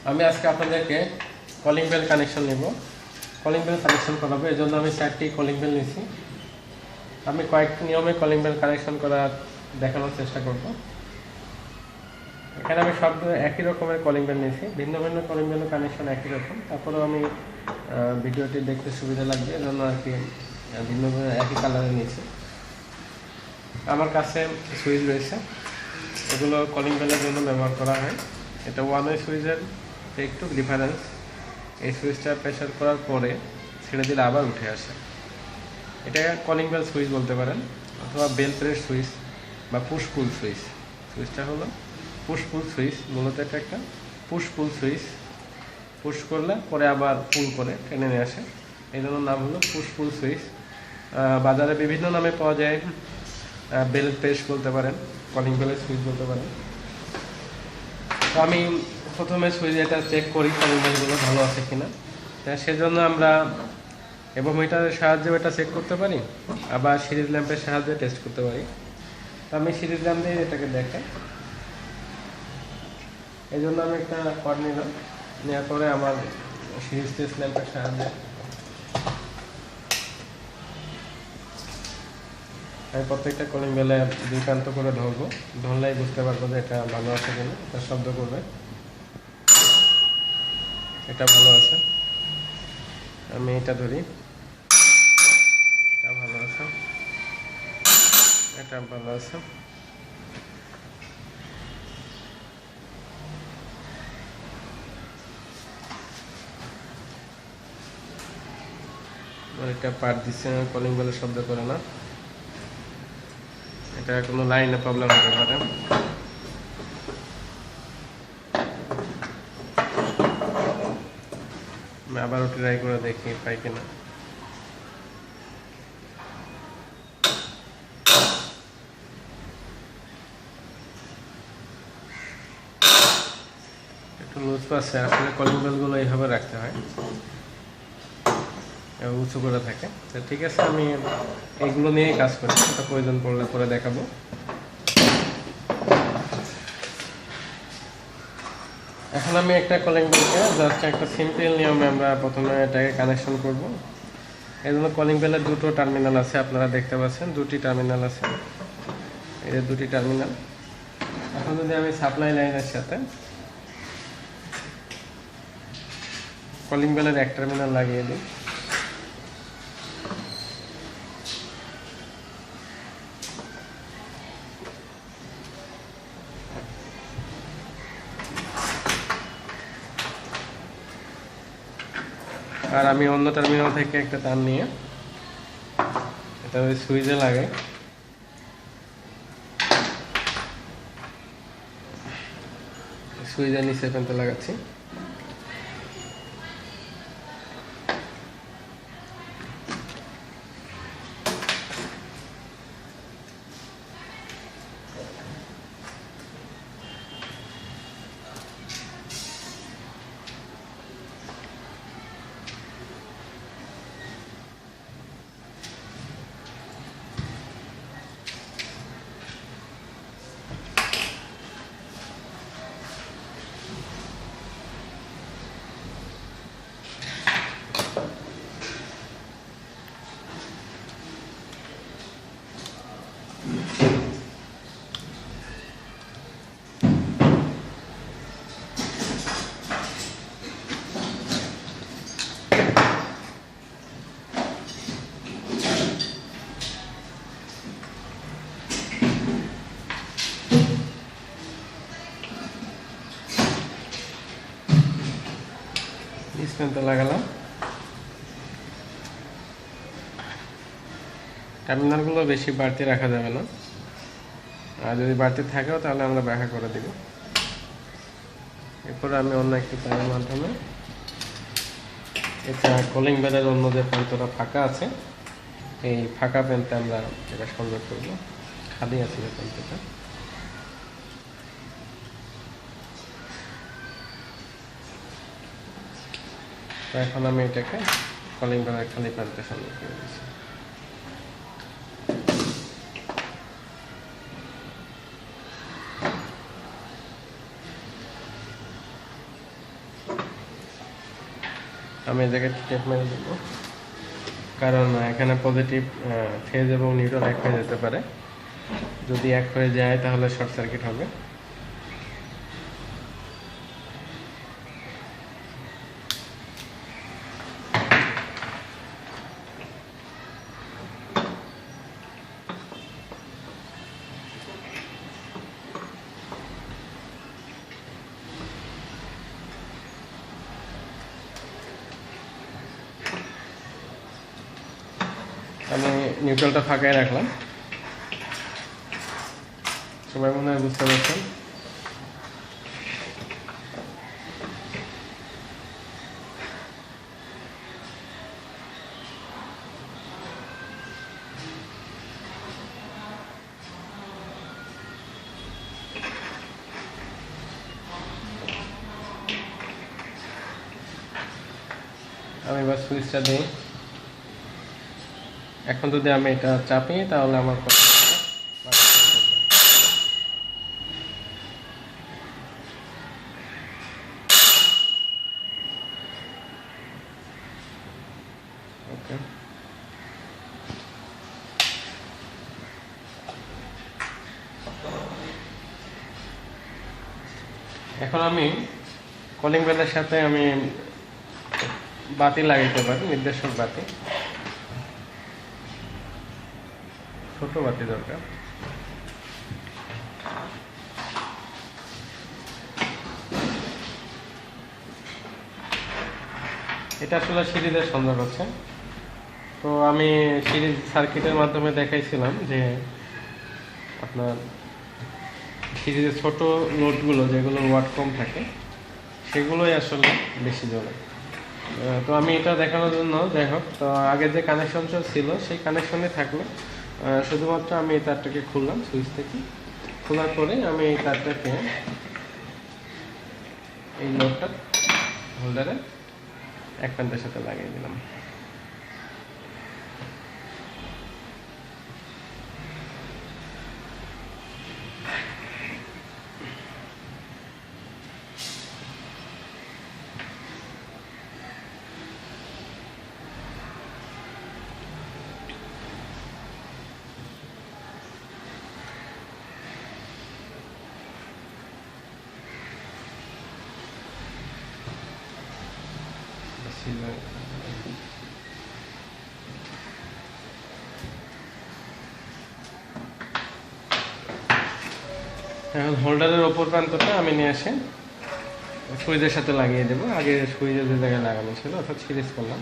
আমি আজকে আপনাদেরকে কলিং বেল কানেকশন নেব, কলিং বেল কানেকশন করাবো। এই জন্য আমি 4টি কলিং বেল নিয়েছি। আমি কয়েকটি নিয়মে কলিং বেল কানেকশন করার দেখানোর চেষ্টা করব। এখানে আমি সব একই রকমের কলিং বেল নিয়েছি, ভিন্ন ভিন্ন কলিং বেল কানেকশন একই রকম। তারপরেও আমি ভিডিওটি দেখতে সুবিধা লাগবে এজন্য আর কি ভিন্ন ভিন্ন একই কালারে নিয়েছি। আমার কাছে সুইচ রয়েছে, এগুলো কলিং বেলের জন্য ব্যবহার করা হয়। এটা ওয়ান ওয়ে সুইচের একটু ডিফারেন্স। এই সুইচটা প্রেসার করার পরে ছেড়ে দিলে আবার উঠে আসে। এটা কলিং বেল সুইচ বলতে পারেন, অথবা বেল প্রেস সুইচ বা পুশ পুল সুইচ। সুইচটা হলো পুশ পুল সুইচ, মূলত এটা একটা পুশ পুল সুইচ। পুশ করলে পরে আবার পুল করে টেনে নিয়ে আসে, এই জন্য নাম হলো পুশ পুল সুইচ। বাজারে বিভিন্ন নামে পাওয়া যায়, বেল প্রেস বলতে পারেন, কলিং বেলের সুইচ বলতে পারেন। তো আমি প্রথমে সুইচ এটা চেক করি কলিং বেলগুলো ভালো আছে কিনা। সেজন্য আমরা এভোমিটারের সাহায্যে এটা চেক করতে পারি, আবার সিরিজ ল্যাম্পের সাহায্যে টেস্ট করতে পারি। তো আমি সিরিজ ল্যাম্প দিয়ে এটাকে দেখাই। এই জন্য আমি একটা কর্ড নিলাম, নেওয়ার পরে আমার সিরিজ টেস্ট ল্যাম্পের সাহায্যে আমি প্রত্যেকটা কলিং বেলে দুই প্রান্ত করে ধরবো। ধরলেই বুঝতে পারবো যে এটা ভালো আছে কিনা। এটা শব্দ করবে, এটা ভালো আছে। আমি এটা ধরি, এটা ভালো আছে, এটা ভালো আছে। এটা পার্ট দিচ্ছে, কলিং বেলের শব্দ করে না। এটা কোনো লাইনে প্রবলেম হতে পারে। আমি আবারও ট্রাই করে দেখি পাই কিনা। একটু লুজ পাচ্ছে। আসলে কলিং বেলগুলো এইভাবে রাখতে হয়, উঁচু করে থাকে। তো ঠিক আছে, আমি এগুলো নিয়েই কাজ করি, এটা প্রয়োজন পড়লে করে দেখাবো। এখন আমি একটা কলিং বেলকে জাস্ট একটা সিম্পল নিয়মে আমরা প্রথমে এটাকে কানেকশন করব। এই জন্য কলিং বেলের দুটো টার্মিনাল আছে, আপনারা দেখতে পাচ্ছেন দুটি টার্মিনাল আছে, এই যে দুটি টার্মিনাল। এখন যদি আমি সাপ্লাই লাইনের সাথে কলিং বেলের এক টার্মিনাল লাগিয়ে দিই, আর আমি অন্য টার্মিনাল থেকে একটা তার নিয়ে এটা ওই সুইচে লাগাই। সুইচের নিচে পর্যন্ত লাগাচ্ছি। স্প্যানটা লাগালাম। টার্মিনালগুলো বেশি বাড়তি রাখা যাবে না, আর যদি বাড়তি থাকেও তাহলে আমরা ব্যাখ্যা করে দিব। এরপরে আমি অন্য একটি তারের মাধ্যমে এটা কলিং বেলের অন্য যে প্রান্তটা ফাঁকা আছে, এই ফাঁকা প্যান্টটা আমরা এটা সংযোগ করব। খালি আছে যে প্যান্টটা, তো এখন আমি এটাকে কলিং বেলের খালি প্যান্টে সংযোগ করে দিচ্ছি। আমি এই জায়গায় টেপ মেরে দেব, কারণ এখানে পজিটিভ ফেজ এবং নিউট্রাল এক হয়ে যেতে পারে। যদি এক হয়ে যায় তাহলে শর্ট সার্কিট হবে। আমি নিউট্রালটা ফাঁকায় রাখলাম, সবাই মনে হয় বুঝতে পারছেন। আমি এবার সুইচটা দিই। এখন যদি আমি এটা চাপি তাহলে আমার ওকে। এখন আমি কলিং বেলের সাথে আমি বাতি লাগাইতে পারি, নির্দেশক বাতি, ছোট বাতি দরকার। এটা আসলে সিরিজের সংযোগ হচ্ছে। তো আমি সিরিজ সার্কিটের মাধ্যমে দেখাইছিলাম যে আপনার সিরিজের ছোট লোডগুলো যেগুলো ওয়াট কম থাকে সেগুলোই আসলে বেশি জ্বলে। তো আমি এটা দেখানোর জন্য, যাই হোক, তো আগে যে কানেকশনটা ছিল সেই কানেকশনে থাকলো, শুধুমাত্র আমি এই তারটাকে খুললাম সুইচ থেকে। খোলার পরে আমি এই তারটাকে এই লোডটা হোল্ডারে এক প্যান্টের সাথে লাগিয়ে দিলাম। এখন হোল্ডারের ওপর প্রান্তটা আমি নিয়ে এসে সুইচের সাথে লাগিয়ে দেবো। আগে সুইচের যে জায়গায় লাগানো ছিল অর্থাৎ সিরিজ করলাম।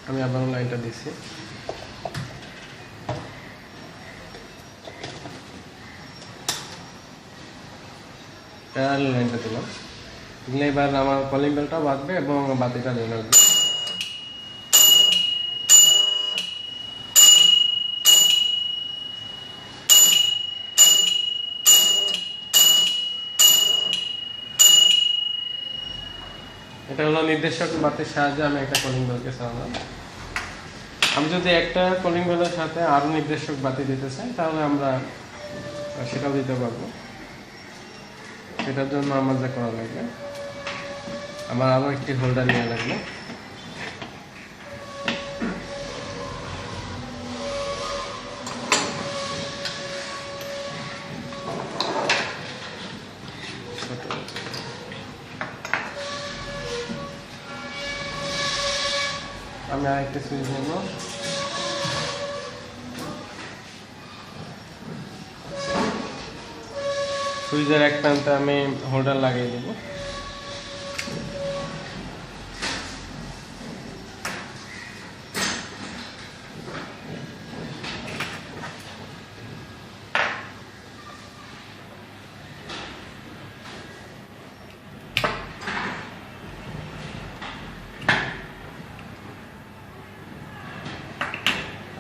আমি আবার লাইনটা দিচ্ছি। প্যারালাল লাইনটা দিলাম, দিলে এবার আমার কলিং বেলটাও বাজবে এবং বাতিটা জ্বলে উঠবে। এটা হলো নির্দেশক বাতির সাহায্যে আমি একটা কলিং বেলকে চালালাম। আমি যদি একটা কলিং বেলের সাথে আরো নির্দেশক বাতি দিতে চাই তাহলে আমরা সেটাও দিতে পারবো। সেটার জন্য আমার যা করা লাগবে, আমার আরো একটি হোল্ডার নেওয়া লাগবে। আমি আরেকটা সুইচ নেব। সুইচের এক প্রান্তে আমি হোল্ডার লাগিয়ে দেব।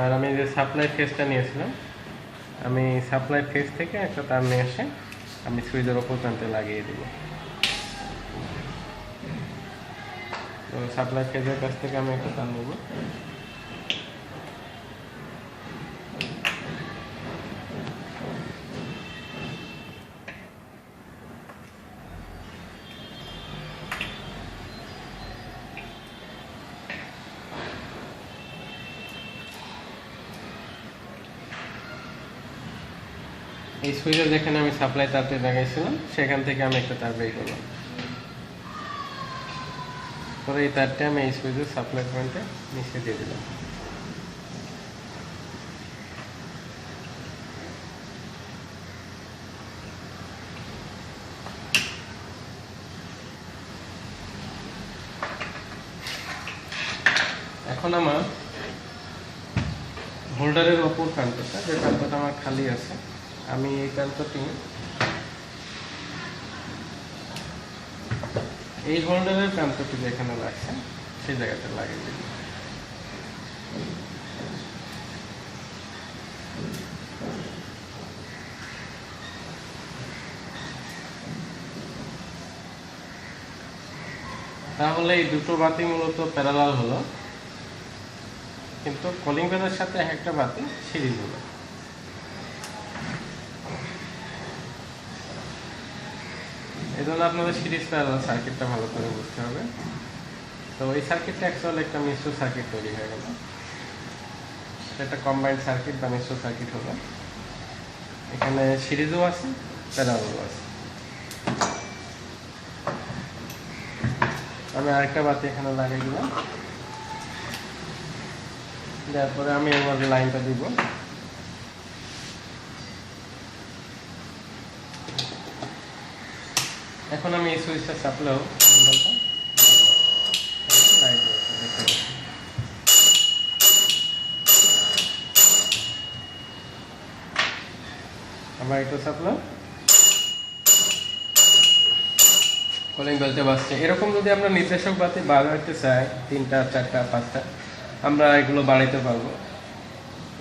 আর আমি যে সাপ্লাই ফেজটা নিয়েছিলাম আমি সাপ্লাই ফেজ থেকে একটা তার নিয়ে এসে আমি সুইচের ওপর প্রান্তে লাগিয়ে দিব। তো সাপ্লাই ফেজের কাছ থেকে আমি একটা তার নেব। এই সুইচে যেখানে আমি সাপ্লাই তারটি লাগাইছিলাম সেখান থেকে আমি একটা তার বের করলাম। পরে এই তারটা আমি এই সুইচের সাপ্লাই পয়েন্টে নিচে দিয়ে দিলাম। এখন আমার হোল্ডারের অপর প্রান্তটা, যে প্রান্তটা আমার খালি আছে, আমি এই প্রান্তটি এই হোল্ডারের প্রান্তটি যেখানে লাগছে সেই জায়গাতে লাগিয়ে দিই। তাহলে এই দুটো বাতি মূলত প্যারালাল হলো, কিন্তু কলিং বেলের সাথে একটা বাতি সিরিজ হলো। এই জন্য আপনাদের সিরিজ প্যারালাল সার্কিটটা ভালো করে বুঝতে হবে। তো এই সার্কিটটা অ্যাকচুয়ালি একটা মিশ্র সার্কিট তৈরি হয়ে গেল, একটা কম্বাইন্ড সার্কিট বা মিশ্র সার্কিট হলো। এখানে সিরিজও আছে, প্যারালালও আছে। আমি আরেকটা বাতি এখানে লাগিয়ে দিলাম, দেওয়ার পরে আমি এবার লাইনটা দিব। এখন আমি এই সুইচটা চাপলেও আবার একটু চাপলাম, কলিং বেলটা বাজছে। এরকম যদি আমরা নির্দেশক বাতি বাড়াতে চাই 3টা 4টা 5টা, আমরা এগুলো বাড়াইতে পারবো।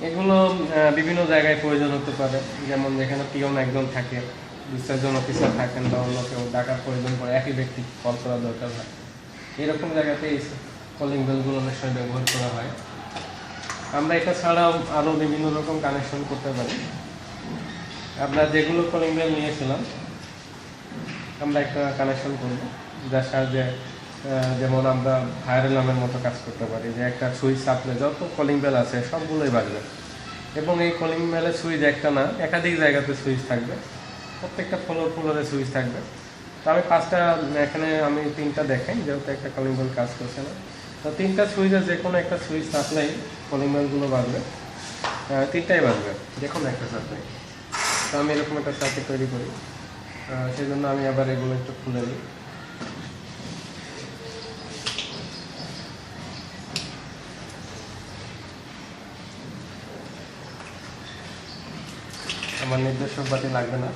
এগুলো বিভিন্ন জায়গায় প্রয়োজন হতে পারে, যেমন যেখানে পিয়ন একজন থাকে, 2-4 জন অফিসার থাকেন বা অন্য কেউ ডাকার প্রয়োজন পড়ে, একই ব্যক্তি কল করা দরকার হয়। এরকম জায়গাতে এই কলিং বেলগুলো অনেক সময় ব্যবহার করা হয়। আমরা এটা ছাড়াও আরও বিভিন্ন রকম কানেকশন করতে পারি। আমরা যেগুলো কলিং বেল নিয়েছিলাম আমরা একটা কানেকশন করব, যার সাহায্যে যেমন আমরা ফায়ার অ্যালার্মের মতো কাজ করতে পারি, যে একটা সুইচ চাপলে যত কলিং বেল আছে সবগুলোই বাজবে। এবং এই কলিং বেলের সুইচ একটা না, একাধিক জায়গাতে সুইচ থাকবে, প্রত্যেকটা ফ্লোরে সুইচ থাকবে। তো আমি 5টা, এখানে আমি 3টা দেখাই, যেহেতু একটা কলিং বেল কাজ করছে না। তো 3টা সুইচের যে কোনো একটা সুইচ চাপলেই কলিং বেলগুলো বাজবে, 3টাই বাজবে, যে কোনো একটা চাপলেই। তো আমি এরকম একটা সার্কিট তৈরি করি, সেই জন্য আমি আবার এগুলো একটু খুলে নিই। আমার নির্দেশক বাতি লাগবে না।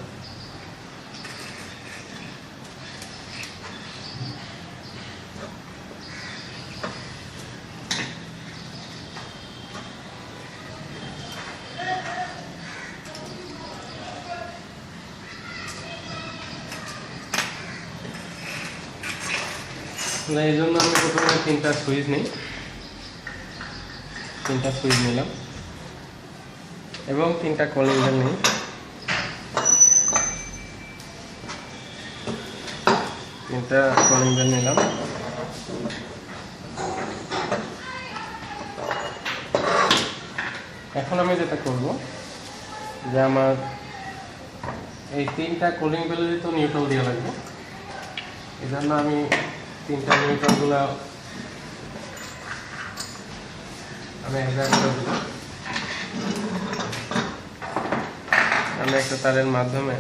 এই জন্য আমি প্রথমে 3টা সুইচ নিই, 3টা সুইচ নিলাম এবং 3টা কলিং বেল নিই। তিনটা কলিং বেল নিলাম। এখন আমি যেটা করব, যে আমার এই 3টা কলিং বেলেরই তো নিউট্রাল দেওয়া লাগবে। এই জন্য আমি 3টা নিউট্রালগুলো আমি আমি একটা তারের মাধ্যমে